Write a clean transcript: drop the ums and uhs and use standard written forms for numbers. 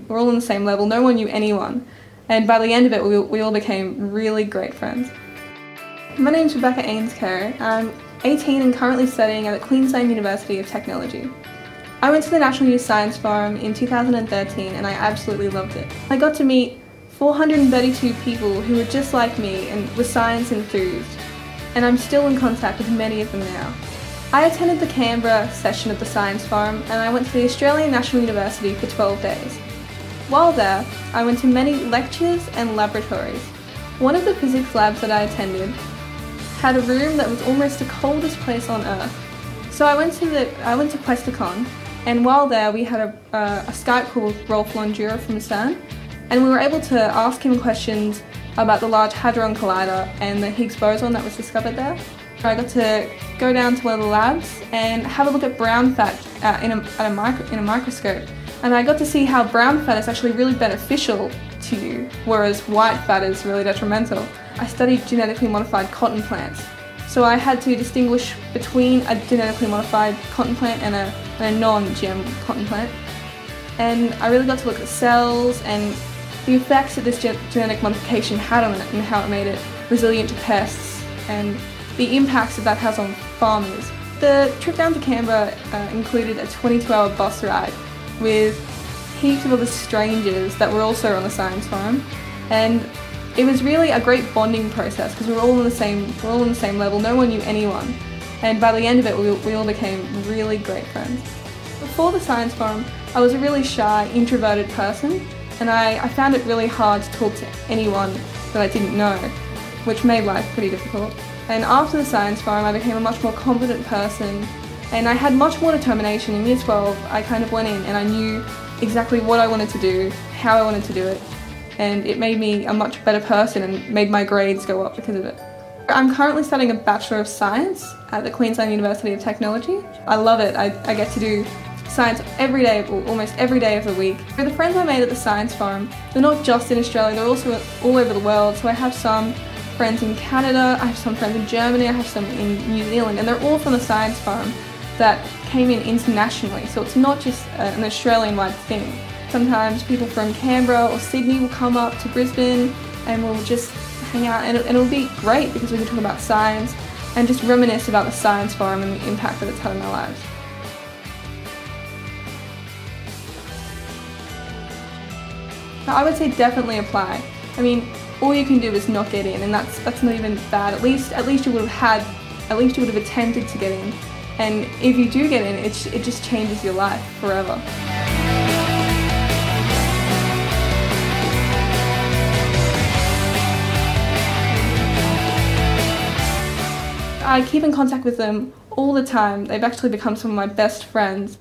We're all on the same level, no one knew anyone. And by the end of it, we all became really great friends. My name's Rebecca Ainscoe. I'm 18 and currently studying at the Queensland University of Technology. I went to the National Youth Science Forum in 2013 and I absolutely loved it. I got to meet 432 people who were just like me and were science enthused, and I'm still in contact with many of them now. I attended the Canberra session of the Science Forum and I went to the Australian National University for 12 days. While there, I went to many lectures and laboratories. One of the physics labs that I attended had a room that was almost the coldest place on Earth. So I went to Questacon, and while there we had a Skype call with Rolf Longura from CERN, and we were able to ask him questions about the Large Hadron Collider and the Higgs boson that was discovered there. I got to go down to one of the labs and have a look at brown fat in a microscope. And I got to see how brown fat is actually really beneficial to you, whereas white fat is really detrimental. I studied genetically modified cotton plants, so I had to distinguish between a genetically modified cotton plant and a non-GM cotton plant. And I really got to look at cells and the effects that this genetic modification had on it and how it made it resilient to pests and the impacts that has on farmers. The trip down to Canberra included a 22-hour bus ride with heaps of other strangers that were also on the Science Forum, and it was really a great bonding process because we were all on the same level, no one knew anyone, and by the end of it we all became really great friends. Before the Science Forum I was a really shy, introverted person, and I found it really hard to talk to anyone that I didn't know, which made life pretty difficult. And after the Science Forum I became a much more confident person, and I had much more determination. In year 12 I kind of went in and I knew exactly what I wanted to do, how I wanted to do it, and it made me a much better person and made my grades go up because of it. I'm currently studying a Bachelor of Science at the Queensland University of Technology. I love it. I get to do science every day, or almost every day of the week. The friends I made at the Science Forum, they're not just in Australia, they're also all over the world. So I have some friends in Canada, I have some friends in Germany, I have some in New Zealand, and they're all from the Science Forum that came in internationally, so it's not just an Australian-wide thing. Sometimes people from Canberra or Sydney will come up to Brisbane and we'll just hang out, and it'll be great because we can talk about science and just reminisce about the Science Forum and the impact that it's had on our lives. Now, I would say definitely apply. I mean, all you can do is not get in, and that's not even bad. At least you would have attempted to get in. And if you do get in, it just changes your life forever. I keep in contact with them all the time. They've actually become some of my best friends.